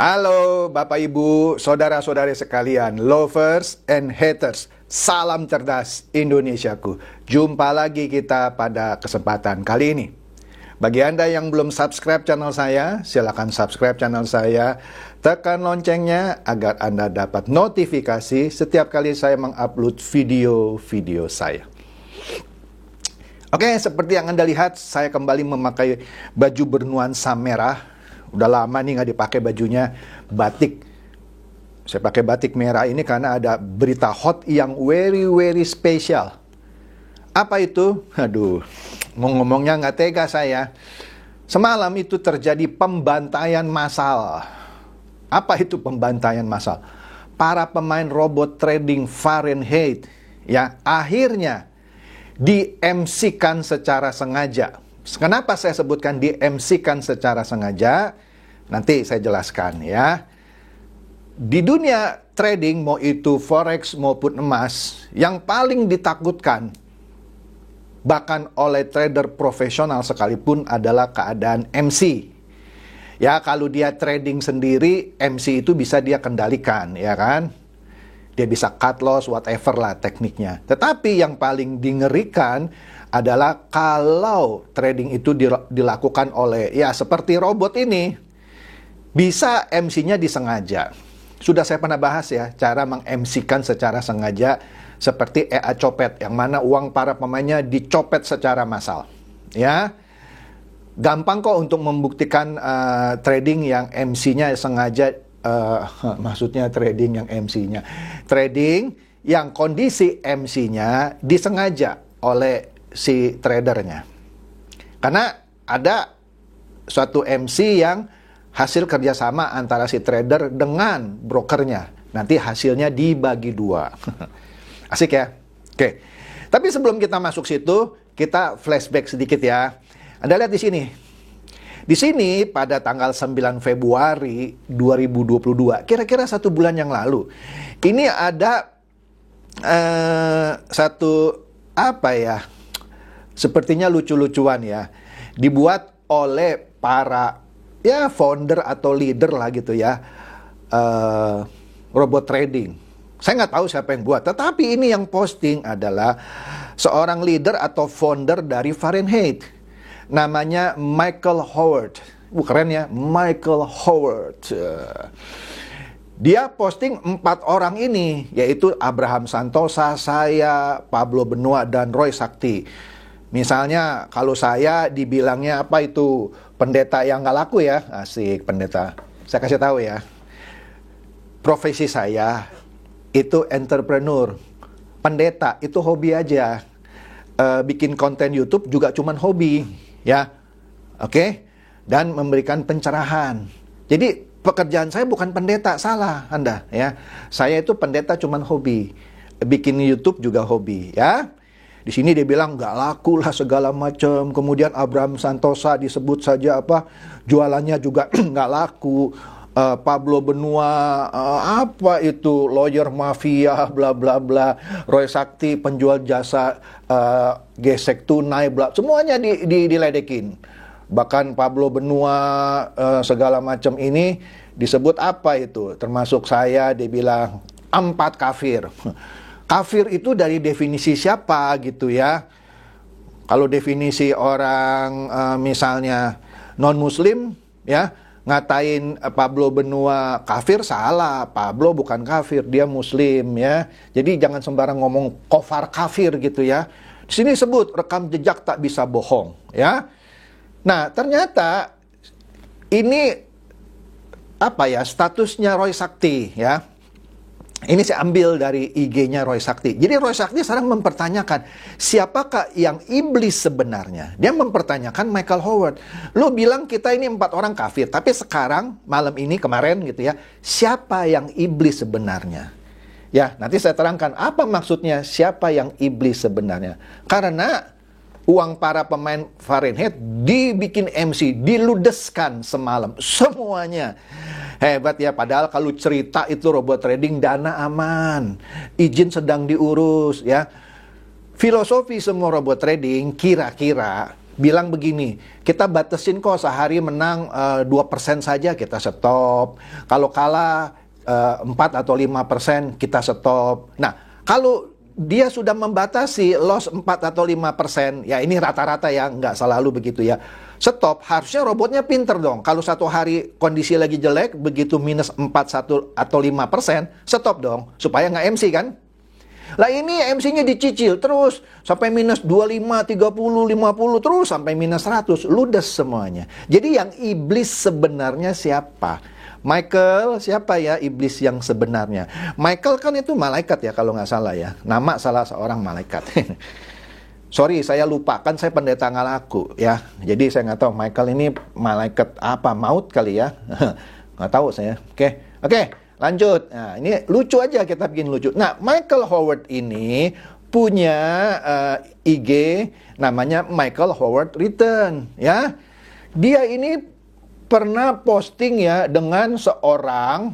Halo Bapak Ibu, saudara-saudari sekalian, lovers and haters. Salam cerdas Indonesiaku. Jumpa lagi kita pada kesempatan kali ini. Bagi Anda yang belum subscribe channel saya, silakan subscribe channel saya. Tekan loncengnya agar Anda dapat notifikasi setiap kali saya mengupload video-video saya. Oke, seperti yang Anda lihat, saya kembali memakai baju bernuansa merah. Udah lama nih nggak dipakai bajunya batik. Saya pakai batik merah ini karena ada berita hot yang very special. Apa itu? Aduh, mau ngomongnya nggak tega saya. Semalam itu terjadi pembantaian massal. Apa itu pembantaian massal? Para pemain robot trading Fahrenheit ya akhirnya di-MC-kan secara sengaja. Kenapa saya sebutkan di-MC-kan secara sengaja? Nanti saya jelaskan ya. Di dunia trading, mau itu forex maupun emas, yang paling ditakutkan bahkan oleh trader profesional sekalipun adalah keadaan MC. Ya, kalau dia trading sendiri, MC itu bisa dia kendalikan, ya kan? Dia bisa cut loss, whatever lah tekniknya. Tetapi yang paling dingerikan adalah kalau trading itu dilakukan oleh, ya seperti robot ini, bisa MC-nya disengaja. Sudah saya pernah bahas ya, cara meng-MC-kan secara sengaja seperti EA copet, yang mana uang para pemainnya dicopet secara massal. Ya, gampang kok untuk membuktikan trading yang MC-nya sengaja, maksudnya trading yang MC-nya. Trading yang kondisi MC-nya disengaja oleh si tradernya. Karena ada suatu MC yang hasil kerjasama antara si trader dengan brokernya. Nanti hasilnya dibagi dua. Asik ya? Oke. Tapi sebelum kita masuk situ, kita flashback sedikit ya. Anda lihat di sini. Di sini pada tanggal 9 Februari 2022, kira-kira 1 bulan yang lalu, ini ada satu apa ya? Sepertinya lucu-lucuan ya, dibuat oleh para ya founder atau leader lah gitu ya, robot trading. Saya nggak tahu siapa yang buat, tetapi ini yang posting adalah seorang leader atau founder dari Fahrenheit, namanya Michael Howard. Keren ya, Michael Howard. Dia posting 4 orang ini, yaitu Abraham Santosa, saya, Pablo Benua, dan Roy Sakti. Misalnya kalau saya dibilangnya apa itu pendeta yang nggak laku ya, asik pendeta. Saya kasih tahu ya, profesi saya itu entrepreneur, pendeta itu hobi aja, bikin konten YouTube juga cuman hobi, ya, oke, dan memberikan pencerahan. Jadi pekerjaan saya bukan pendeta, salah Anda ya. Saya itu pendeta cuman hobi, bikin YouTube juga hobi, ya. Di sini dia bilang nggak laku lah segala macam. Kemudian Abraham Santosa disebut saja apa jualannya juga nggak laku. Pablo Benua apa itu lawyer mafia bla bla bla. Roy Sakti penjual jasa gesek tunai bla. Semuanya diledekin. Bahkan Pablo Benua segala macam ini disebut apa itu? Termasuk saya dia bilang 4 kafir. Kafir itu dari definisi siapa gitu ya. Kalau definisi orang misalnya non-muslim ya, ngatain Pablo Benua kafir salah. Pablo bukan kafir, dia muslim ya. Jadi jangan sembarang ngomong kofar kafir gitu ya. Di sini sebut rekam jejak tak bisa bohong ya. Nah, ternyata ini apa ya statusnya Roy Sakti ya. Ini saya ambil dari IG-nya Roy Sakti. Jadi Roy Sakti sekarang mempertanyakan, siapakah yang iblis sebenarnya? Dia mempertanyakan Michael Howard. Lu bilang kita ini 4 orang kafir, tapi sekarang, malam ini, kemarin gitu ya, siapa yang iblis sebenarnya? Ya, nanti saya terangkan apa maksudnya siapa yang iblis sebenarnya. Karena uang para pemain Fahrenheit dibikin MC, diludeskan semalam, semuanya. Hebat ya, padahal kalau cerita itu robot trading dana aman, izin sedang diurus ya. Filosofi semua robot trading kira-kira bilang begini, kita batasin kok sehari menang 2% saja kita stop. Kalau kalah 4 atau 5% kita stop. Nah, kalau dia sudah membatasi loss 4 atau 5%, ya ini rata-rata ya, nggak selalu begitu ya. Stop, harusnya robotnya pinter dong. Kalau satu hari kondisi lagi jelek, begitu minus 4, 1 atau 5%, stop dong, supaya nggak MC kan? Lah ini MC-nya dicicil terus sampai minus 25, 30, 50 terus sampai minus 100, ludes semuanya. Jadi yang iblis sebenarnya siapa? Michael, siapa ya iblis yang sebenarnya? Michael kan itu malaikat ya kalau nggak salah ya. Nama salah seorang malaikat. Sorry, saya lupa, kan saya pendeta ngalaku ya. Jadi saya nggak tahu Michael ini malaikat apa, maut kali ya. Nggak tahu saya. Oke. Lanjut, nah ini lucu aja, kita bikin lucu. Nah, Michael Howard ini punya IG namanya Michael Howard Return, ya. Dia ini pernah posting ya dengan seorang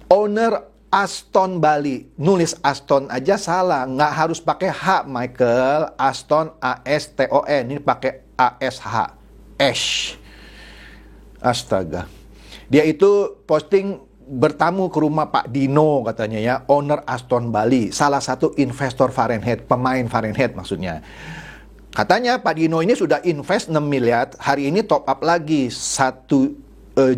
owner Aston Bali. Nulis Aston aja salah, nggak harus pakai H, Michael. Aston, A-S-T-O-N, ini pakai A-S-H. Ash. Astaga. Dia itu posting bertamu ke rumah Pak Dino katanya ya, owner Aston Bali, salah satu investor Fahrenheit, pemain Fahrenheit maksudnya. Katanya Pak Dino ini sudah invest 6 miliar, hari ini top up lagi 1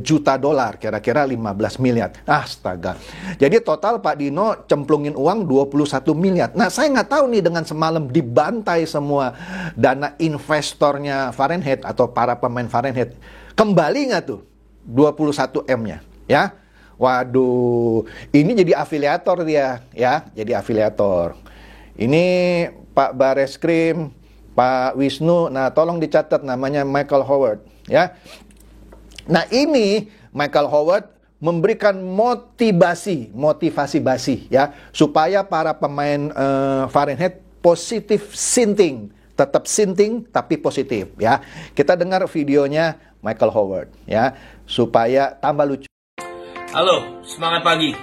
juta dolar, kira-kira 15 miliar. Astaga. Jadi total Pak Dino cemplungin uang 21 miliar. Nah, saya nggak tahu nih dengan semalam dibantai semua dana investornya Fahrenheit atau para pemain Fahrenheit, kembali nggak tuh 21 M-nya, ya? Waduh, ini jadi afiliator dia, ya, jadi afiliator. Ini Pak Bareskrim, Pak Wisnu, nah tolong dicatat namanya Michael Howard, ya. Nah ini Michael Howard memberikan motivasi basi, ya, supaya para pemain Fahrenheit positif sinting, tetap sinting tapi positif, ya. Kita dengar videonya Michael Howard, ya, supaya tambah lucu. Halo, semangat pagi.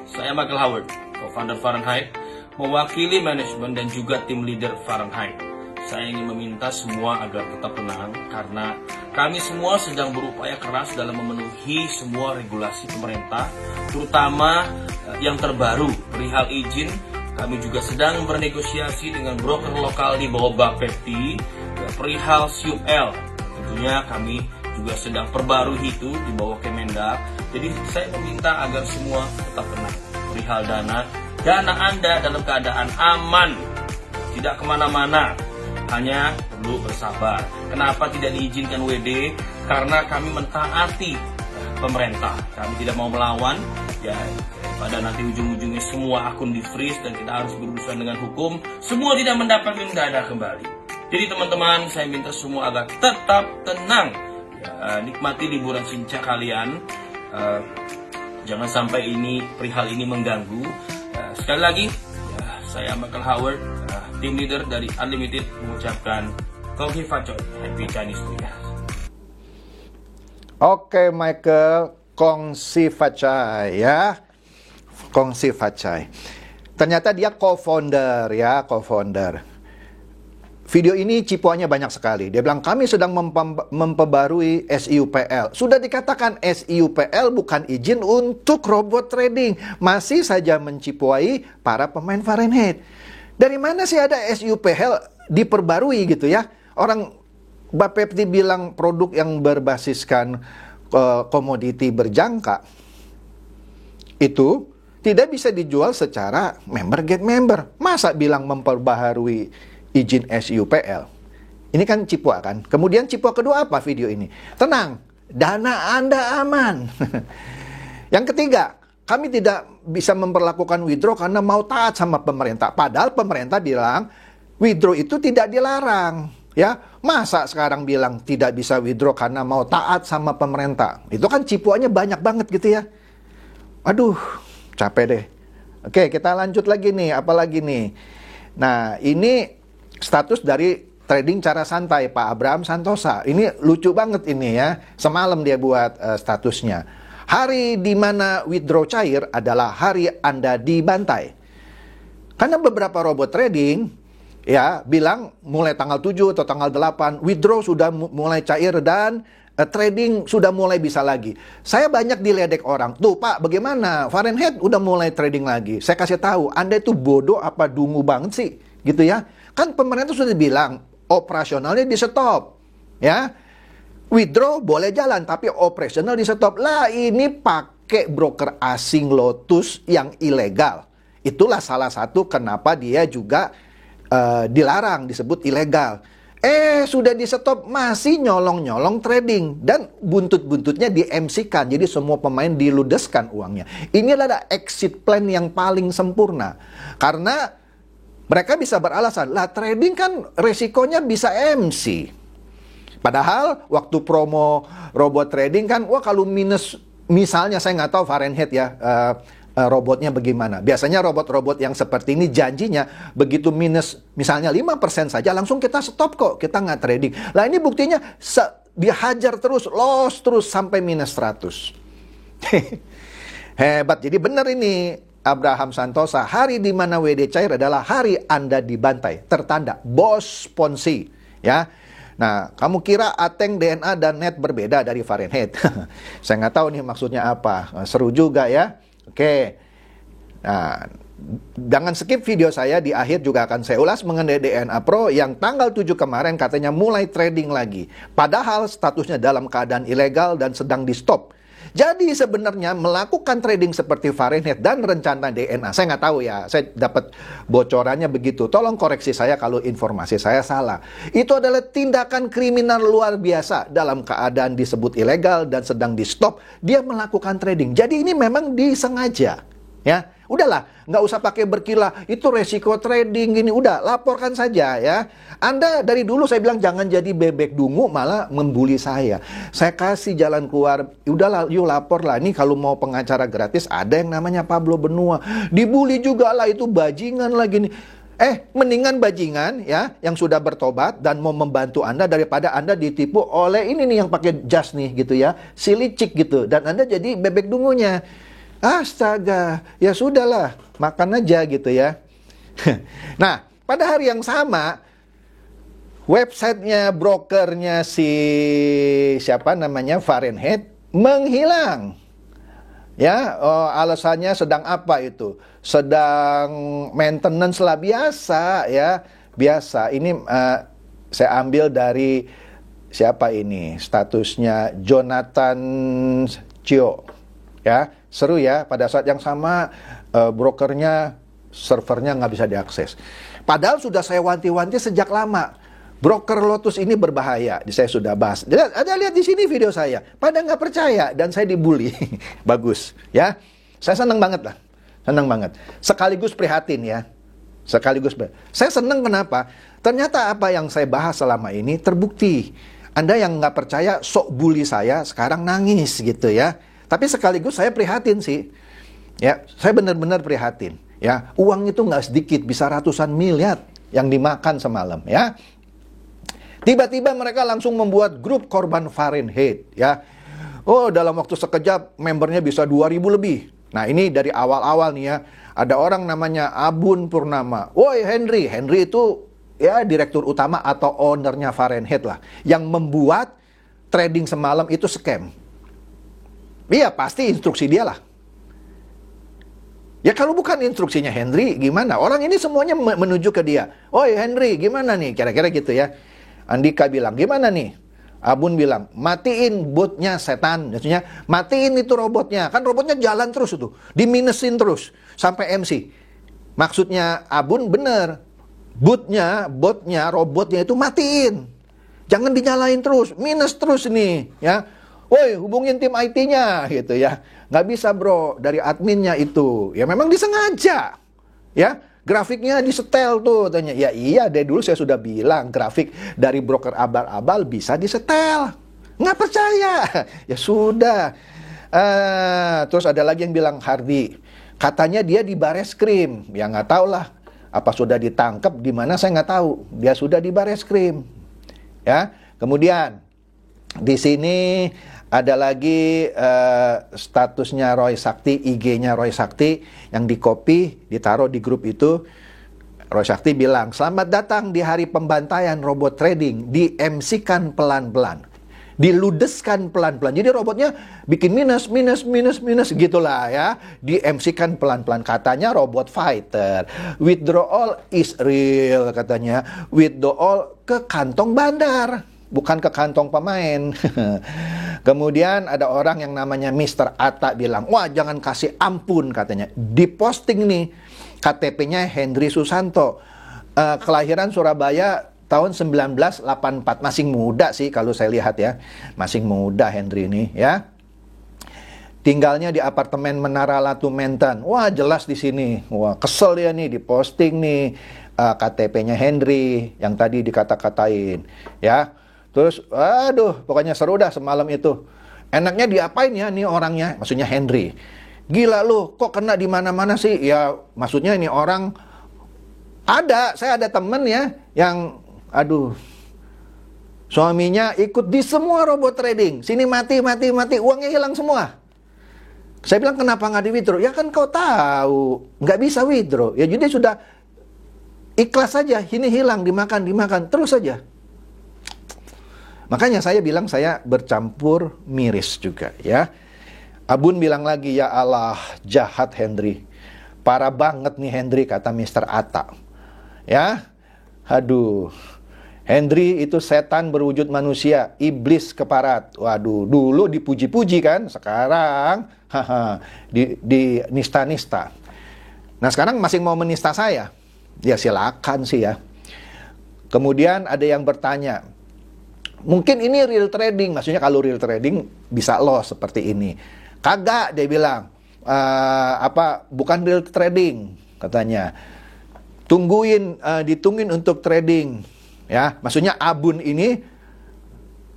Saya Michael Howard, co-founder Fahrenheit, mewakili manajemen dan juga tim leader Fahrenheit. Saya ingin meminta semua agar tetap tenang karena kami semua sedang berupaya keras dalam memenuhi semua regulasi pemerintah, terutama yang terbaru perihal izin. Kami juga sedang bernegosiasi dengan broker lokal di bawah Bapepti perihal SUL. Tentunya kami juga sedang perbarui itu di bawah Kemendak. Jadi saya meminta agar semua tetap tenang perihal dana Anda dalam keadaan aman, tidak kemana-mana, hanya perlu bersabar. Kenapa tidak diizinkan WD? Karena kami mentaati pemerintah, kami tidak mau melawan, ya pada nanti ujung-ujungnya semua akun di freeze dan kita harus berurusan dengan hukum, semua tidak mendapatkan dana kembali. Jadi teman-teman, saya minta semua agar tetap tenang. Nikmati liburan Sinca kalian, jangan sampai perihal ini mengganggu. Sekali lagi, saya Michael Howard, team leader dari Unlimited, mengucapkan Kong Hee Fa Choi, Happy Chinese New Year. Oke Michael, Kong Si Fa Chai, ya, Kong Si Fa Chai. Ternyata dia co-founder, ya, co-founder. Video ini cipuannya banyak sekali. Dia bilang kami sedang memperbarui SIUPL. Sudah dikatakan SIUPL bukan izin untuk robot trading. Masih saja mencipuai para pemain Fahrenheit. Dari mana sih ada SIUPL diperbarui gitu ya? Orang Bapepti bilang produk yang berbasiskan komoditi berjangka itu tidak bisa dijual secara member get member. Masa bilang memperbaharui izin SIUPL? Ini kan cipua kan. Kemudian cipua kedua apa video ini? Tenang, dana Anda aman. Yang ketiga, kami tidak bisa memperlakukan withdraw karena mau taat sama pemerintah. Padahal pemerintah bilang withdraw itu tidak dilarang. Ya, masa sekarang bilang tidak bisa withdraw karena mau taat sama pemerintah? Itu kan cipuannya banyak banget gitu ya. Aduh, capek deh. Oke, kita lanjut lagi nih. Apalagi nih? Nah, ini status dari trading cara santai Pak Abraham Santosa. Ini lucu banget ini ya. Semalam dia buat statusnya. Hari di mana withdraw cair adalah hari Anda dibantai. Karena beberapa robot trading ya bilang mulai tanggal 7 atau tanggal 8 withdraw sudah mulai cair dan trading sudah mulai bisa lagi. Saya banyak diledek orang. Tuh Pak, bagaimana? Fahrenheit udah mulai trading lagi. Saya kasih tahu, Anda itu bodoh apa dungu banget sih? Gitu ya. Kan pemerintah sudah bilang, operasionalnya di stop. Ya. Withdraw boleh jalan, tapi operasional di stop. Lah ini pakai broker asing Lotus yang ilegal. Itulah salah satu kenapa dia juga dilarang, disebut ilegal. Sudah di stop masih nyolong-nyolong trading dan buntut-buntutnya di MC-kan. Jadi semua pemain diludeskan uangnya. Ini adalah exit plan yang paling sempurna. Karena mereka bisa beralasan, lah trading kan resikonya bisa MC. Padahal waktu promo robot trading kan, wah kalau minus, misalnya saya nggak tahu Fahrenheit ya, robotnya bagaimana. Biasanya robot-robot yang seperti ini janjinya begitu minus misalnya 5% saja langsung kita stop kok, kita nggak trading. Lah ini buktinya dihajar terus, loss terus sampai minus 100. Hebat. Jadi benar ini Abraham Santosa, hari di mana WD cair adalah hari Anda dibantai, tertanda Bos Ponzi, ya. Nah, kamu kira Ateng, DNA, dan Net berbeda dari Fahrenheit? Saya nggak tahu nih maksudnya apa. Seru juga ya. Oke, nah jangan skip video saya, di akhir juga akan saya ulas mengenai DNA Pro yang tanggal 7 kemarin katanya mulai trading lagi. Padahal statusnya dalam keadaan ilegal dan sedang di stop. Jadi sebenarnya melakukan trading seperti Fahrenheit dan rencana DNA, saya nggak tahu ya, saya dapat bocorannya begitu. Tolong koreksi saya kalau informasi saya salah. Itu adalah tindakan kriminal luar biasa dalam keadaan disebut ilegal dan sedang di stop. Dia melakukan trading. Jadi ini memang disengaja. Ya, udahlah, nggak usah pakai berkilah, itu resiko trading gini, udah laporkan saja ya. Anda dari dulu saya bilang jangan jadi bebek dungu malah membuli saya. Saya kasih jalan keluar, udahlah yuk lapor lah. Ini kalau mau pengacara gratis ada yang namanya Pablo Benua. Dibully juga lah, itu bajingan lagi nih. Mendingan bajingan ya yang sudah bertobat dan mau membantu Anda daripada Anda ditipu oleh ini nih yang pakai jas nih gitu ya, si licik gitu, dan Anda jadi bebek dungunya. Astaga, ya sudahlah, makan aja gitu ya. Nah, pada hari yang sama, websitenya, brokernya si siapa namanya Fahrenheit menghilang. Ya, alasannya sedang apa itu? Sedang maintenance lah, biasa ya, biasa. Ini saya ambil dari siapa ini? Statusnya Jonathan Chio. Ya, seru ya, pada saat yang sama brokernya, servernya nggak bisa diakses. Padahal sudah saya wanti-wanti sejak lama. Broker Lotus ini berbahaya, saya sudah bahas. Ada lihat di sini video saya, pada nggak percaya dan saya dibully. Bagus, ya. Saya senang banget lah, senang banget. Sekaligus prihatin ya, sekaligus. Saya senang kenapa? Ternyata apa yang saya bahas selama ini terbukti. Anda yang nggak percaya, sok bully saya, sekarang nangis gitu ya. Tapi sekaligus saya prihatin sih, ya, saya benar-benar prihatin, ya, uang itu nggak sedikit, bisa ratusan miliar yang dimakan semalam, ya. Tiba-tiba mereka langsung membuat grup korban Fahrenheit, ya. Oh, dalam waktu sekejap membernya bisa 2.000 lebih. Nah, ini dari awal-awal nih ya, ada orang namanya Abun Purnama. Woi Henry itu ya direktur utama atau ownernya Fahrenheit lah, yang membuat trading semalam itu scam. Iya, pasti instruksi dia lah. Ya kalau bukan instruksinya Henry, gimana? Orang ini semuanya menuju ke dia. Oi Henry, gimana nih? Kira-kira gitu ya. Andika bilang, gimana nih? Abun bilang, matiin botnya setan. Maksudnya, matiin itu robotnya. Kan robotnya jalan terus itu. Diminusin terus. Sampai MC. Maksudnya Abun bener. Botnya, robotnya itu matiin. Jangan dinyalain terus. Minus terus nih. Ya. Woi, hubungin tim IT-nya gitu ya. Nggak bisa bro, dari adminnya itu. Ya memang disengaja. Ya, grafiknya disetel tuh. Tanya, ya iya, dari dulu saya sudah bilang grafik dari broker abal-abal bisa disetel. Nggak percaya. Ya sudah. Terus ada lagi yang bilang Hardy. Katanya dia di Bareskrim. Ya nggak tahu lah. Apa sudah ditangkap di mana saya nggak tahu. Dia sudah di Bareskrim. Ya, kemudian di sini ada lagi statusnya Roy Sakti, IG-nya Roy Sakti yang di-copy, ditaruh di grup itu. Rosyakti bilang, selamat datang di hari pembantaian robot trading, di-MC-kan pelan-pelan, diludeskan pelan-pelan. Jadi robotnya bikin minus gitulah ya. Di-MC-kan pelan-pelan. Katanya robot fighter. Withdrawal is real katanya. Withdrawal ke kantong bandar, bukan ke kantong pemain. Kemudian ada orang yang namanya Mr. Atta bilang, wah jangan kasih ampun katanya. Di posting nih, KTP-nya Hendry Susanto. Kelahiran Surabaya tahun 1984. Masih muda sih kalau saya lihat ya. Masih muda Hendry ini ya. Tinggalnya di apartemen Menara Latu Menten. Wah jelas di sini. Wah kesel dia nih di posting nih. KTP-nya Hendry yang tadi dikata-katain ya. Terus, aduh, pokoknya seru dah semalam itu. Enaknya diapain ya nih orangnya? Maksudnya Hendry. Gila lu, kok kena di mana-mana sih? Ya, maksudnya ini orang saya ada temen ya yang, aduh, suaminya ikut di semua robot trading. Sini mati, uangnya hilang semua. Saya bilang kenapa nggak di withdraw? Ya kan kau tahu, nggak bisa withdraw. Ya jadi sudah ikhlas saja. Ini hilang, dimakan, terus saja. Makanya saya bilang saya bercampur miris juga ya. Abun bilang lagi, ya Allah jahat Hendry. Parah banget nih Hendry kata Mr. Atta. Ya, aduh. Hendry itu setan berwujud manusia, iblis keparat. Waduh, dulu dipuji-puji kan, sekarang di nista-nista. Nah sekarang masih mau menista saya. Ya silakan sih ya. Kemudian ada yang bertanya, mungkin ini real trading, maksudnya kalau real trading bisa loss seperti ini. Kagak, dia bilang, bukan real trading, katanya. Ditungguin untuk trading, ya. Maksudnya Abun ini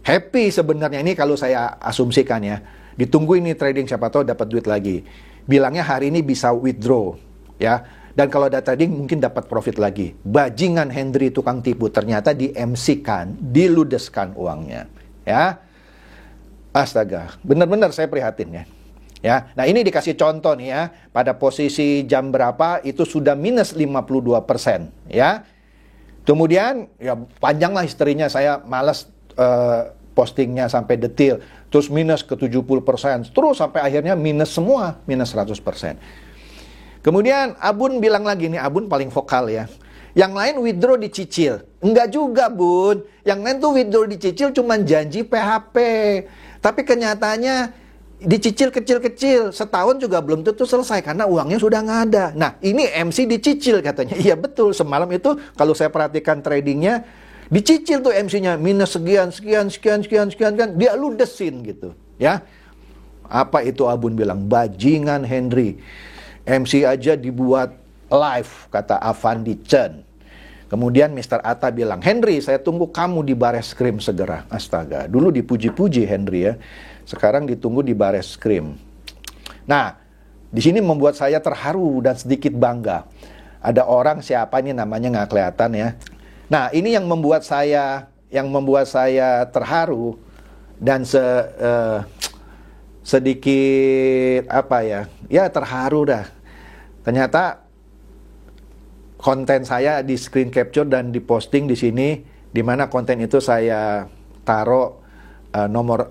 happy sebenarnya ini kalau saya asumsikan ya. Ditunggu ini trading, siapa tahu dapat duit lagi. Bilangnya hari ini bisa withdraw, ya. Dan kalau ada trading mungkin dapat profit lagi. Bajingan Hendry tukang tipu, ternyata di-MC-kan, diludeskan uangnya. Ya. Astaga, benar-benar saya prihatin ya. Ya. Nah, ini dikasih contoh nih ya. Pada posisi jam berapa itu sudah minus 52%, ya. Kemudian ya panjanglah historinya, saya malas postingnya sampai detail. Terus minus ke 70%, terus sampai akhirnya minus semua, minus 100%. Kemudian Abun bilang lagi nih, Abun paling vokal ya. Yang lain withdraw dicicil. Enggak juga Bun. Yang lain tuh withdraw dicicil cuman janji PHP. Tapi kenyataannya dicicil kecil-kecil. Setahun juga belum tentu selesai karena uangnya sudah nggak ada. Nah ini MC dicicil katanya. Iya betul, semalam itu kalau saya perhatikan tradingnya, dicicil tuh MC-nya. Minus sekian. Dia ludesin gitu ya. Apa itu Abun bilang? Bajingan Hendry. MC aja dibuat live, kata Avandi Chen. Kemudian Mr. Atta bilang, Hendry, saya tunggu kamu di Bareskrim segera. Astaga, dulu dipuji-puji Hendry ya. Sekarang ditunggu di Bareskrim. Nah, di sini membuat saya terharu dan sedikit bangga. Ada orang, siapa ini namanya nggak kelihatan ya. Nah, ini yang membuat saya terharu dan sedikit terharu dah. Ternyata konten saya di screen capture dan diposting di sini, di mana konten itu saya taruh nomor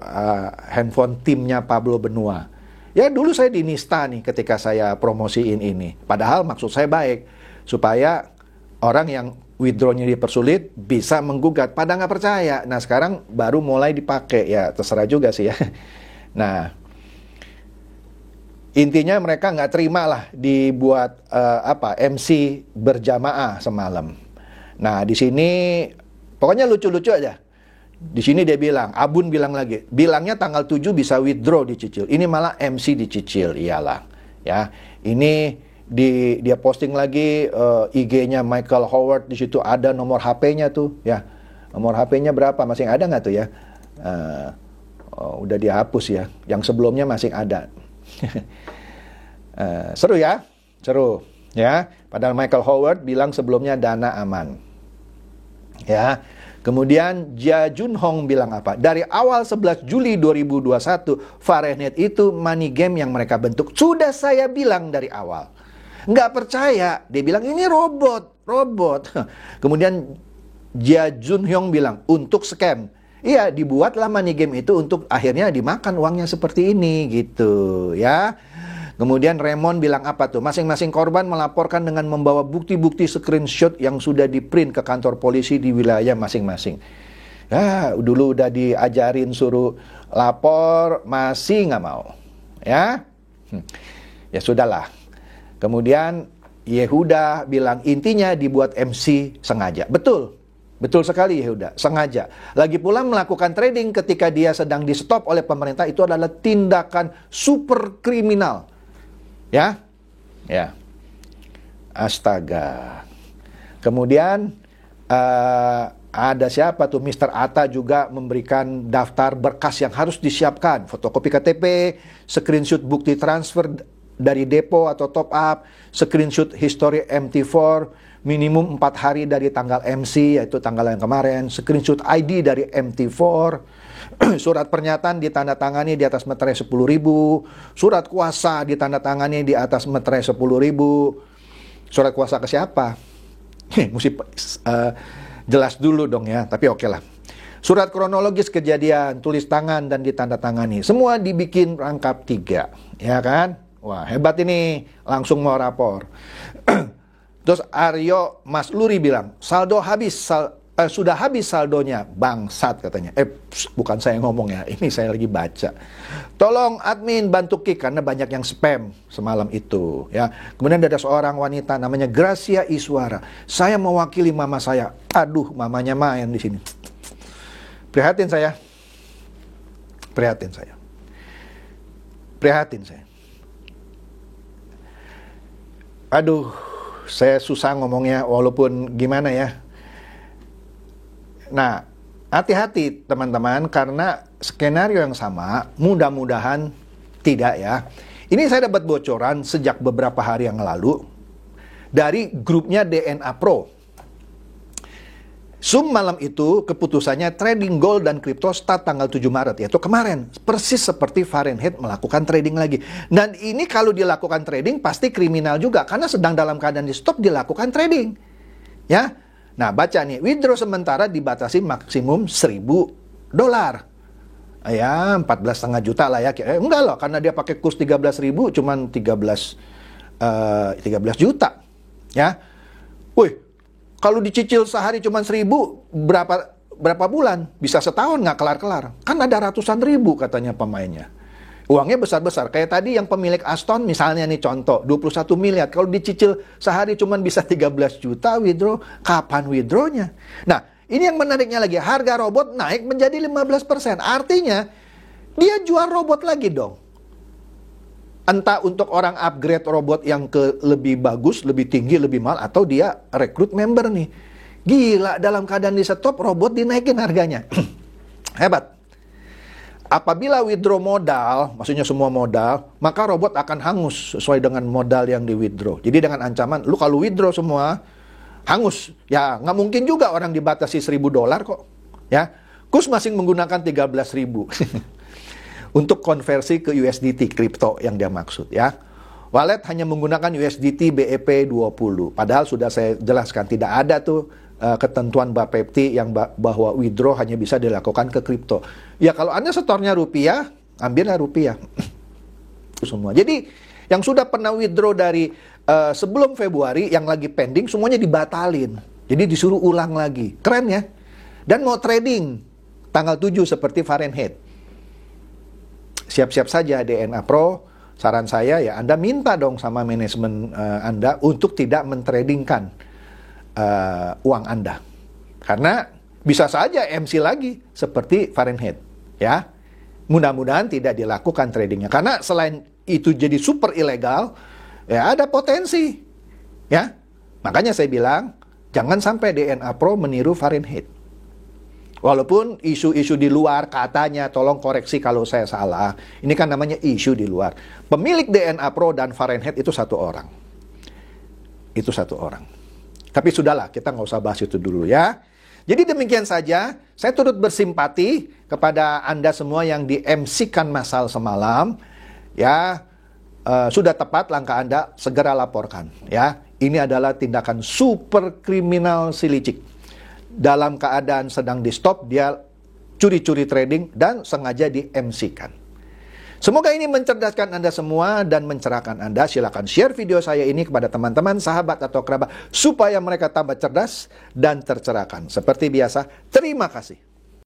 handphone timnya Pablo Benua. Ya dulu saya di Nista nih ketika saya promosiin ini. Padahal maksud saya baik, supaya orang yang withdrawnya dipersulit bisa menggugat. Pada nggak percaya. Nah sekarang baru mulai dipakai, ya terserah juga sih ya. Nah intinya mereka nggak terima lah dibuat MC berjamaah semalam. Nah di sini pokoknya lucu-lucu aja. Di sini dia bilang, Abun bilang lagi, bilangnya tanggal 7 bisa withdraw dicicil. Ini malah MC dicicil, iyalah. Ya, ini dia posting lagi IG-nya Michael Howard, di situ ada nomor HP-nya tuh, ya. Nomor HP-nya berapa? Masih ada nggak tuh ya? Udah dihapus ya. Yang sebelumnya masih ada. Seru ya, seru ya. Padahal Michael Howard bilang sebelumnya dana aman, ya. Kemudian Jia Junhong bilang apa? Dari awal 11 Juli 2021 Fahrenheit itu money game yang mereka bentuk. Sudah saya bilang dari awal. Nggak percaya, dia bilang ini robot robot. Kemudian Jia Jun Hyung bilang, untuk scam. Iya, dibuatlah money game itu untuk akhirnya dimakan uangnya seperti ini, gitu ya. Kemudian Raymond bilang apa tuh? Masing-masing korban melaporkan dengan membawa bukti-bukti screenshot yang sudah di-print ke kantor polisi di wilayah masing-masing. Ya, dulu udah diajarin suruh lapor, masih nggak mau. Ya, ya sudahlah. Kemudian Yehuda bilang intinya dibuat MC sengaja. Betul, betul sekali Yehuda, sengaja. Lagi pula melakukan trading ketika dia sedang di stop oleh pemerintah itu adalah tindakan super kriminal. Ya, ya, astaga. Kemudian ada siapa tuh? Mr. Atta juga memberikan daftar berkas yang harus disiapkan. Fotokopi KTP, screenshot bukti transfer dari depo atau top up, screenshot history MT4, minimum 4 hari dari tanggal MC, yaitu tanggal yang kemarin, screenshot ID dari MT4, surat pernyataan ditandatangani di atas meterai 10.000, surat kuasa ditandatangani di atas meterai 10.000. Surat kuasa ke siapa? Mesti jelas dulu dong ya, tapi oke lah. Surat kronologis kejadian, tulis tangan dan ditandatangani. Semua dibikin rangkap 3, ya kan? Wah, hebat ini, langsung mau rapor. Terus Aryo Masluri bilang, saldo habis, sudah habis saldonya, bangsat katanya. Bukan saya ngomong ya, ini saya lagi baca. Tolong admin bantu kick karena banyak yang spam semalam itu. Ya, kemudian ada seorang wanita namanya Gracia Iswara. Saya mewakili mama saya. Aduh, mamanya main di sini. Prihatin saya. Prihatin saya. Prihatin saya. Aduh, saya susah ngomongnya walaupun gimana ya. Nah, hati-hati teman-teman karena skenario yang sama mudah-mudahan tidak ya. Ini saya dapat bocoran sejak beberapa hari yang lalu dari grupnya DNA Pro. Zoom malam itu keputusannya trading gold dan kripto start tanggal 7 Maret, yaitu kemarin. Persis seperti Fahrenheit melakukan trading lagi. Dan ini kalau dilakukan trading pasti kriminal juga, karena sedang dalam keadaan di stop dilakukan trading. Ya, nah baca nih, withdraw sementara dibatasi maksimum $1.000. Ya, 14,5 juta lah ya. Enggak loh, karena dia pakai kurs 13.000, cuman 13 juta. Ya, wih. Kalau dicicil sehari cuma 1.000, berapa bulan? Bisa setahun nggak kelar-kelar. Kan ada ratusan ribu katanya pemainnya. Uangnya besar-besar. Kayak tadi yang pemilik Aston misalnya nih contoh, 21 miliar. Kalau dicicil sehari cuma bisa 13 juta withdraw. Kapan withdrawnya? Nah, ini yang menariknya lagi. Harga robot naik menjadi 15%. Artinya, dia jual robot lagi dong. Entah untuk orang upgrade robot yang ke lebih bagus, lebih tinggi, lebih mahal, atau dia rekrut member nih. Gila, dalam keadaan di stop, robot dinaikin harganya. Hebat. Apabila withdraw modal, maksudnya semua modal, maka robot akan hangus sesuai dengan modal yang di withdraw. Jadi dengan ancaman, lu kalau withdraw semua, hangus. Ya, nggak mungkin juga orang dibatasi $1.000 kok. Ya, kurs masing menggunakan 13.000. Untuk konversi ke USDT, kripto yang dia maksud ya. Wallet hanya menggunakan USDT BEP20. Padahal sudah saya jelaskan, tidak ada tuh ketentuan Bapepti yang bahwa withdraw hanya bisa dilakukan ke kripto. Ya kalau Anda setornya rupiah, ambillah rupiah. Semua. Jadi yang sudah pernah withdraw dari sebelum Februari, yang lagi pending, semuanya dibatalin. Jadi disuruh ulang lagi. Keren ya? Dan mau trading tanggal 7 seperti Fahrenheit. Siap-siap saja DNA Pro, saran saya ya Anda minta dong sama manajemen Anda untuk tidak mentradingkan uang Anda. Karena bisa saja MC lagi seperti Fahrenheit ya. Mudah-mudahan tidak dilakukan tradingnya. Karena selain itu jadi super ilegal, ya ada potensi. Ya. Makanya saya bilang jangan sampai DNA Pro meniru Fahrenheit. Walaupun isu-isu di luar katanya, tolong koreksi kalau saya salah. Ini kan namanya isu di luar. Pemilik DNA Pro dan Fahrenheit itu satu orang. Itu satu orang. Tapi sudahlah, kita nggak usah bahas itu dulu ya. Jadi demikian saja, saya turut bersimpati kepada Anda semua yang di-MC-kan masal semalam. Ya, sudah tepat langkah Anda, segera laporkan. Ya, Ini adalah tindakan super kriminal si licik. Dalam keadaan sedang di stop, dia curi-curi trading dan sengaja di-MC-kan. Semoga ini mencerdaskan Anda semua dan mencerahkan Anda. Silakan share video saya ini kepada teman-teman, sahabat, atau kerabat supaya mereka tambah cerdas dan tercerahkan. Seperti biasa, terima kasih.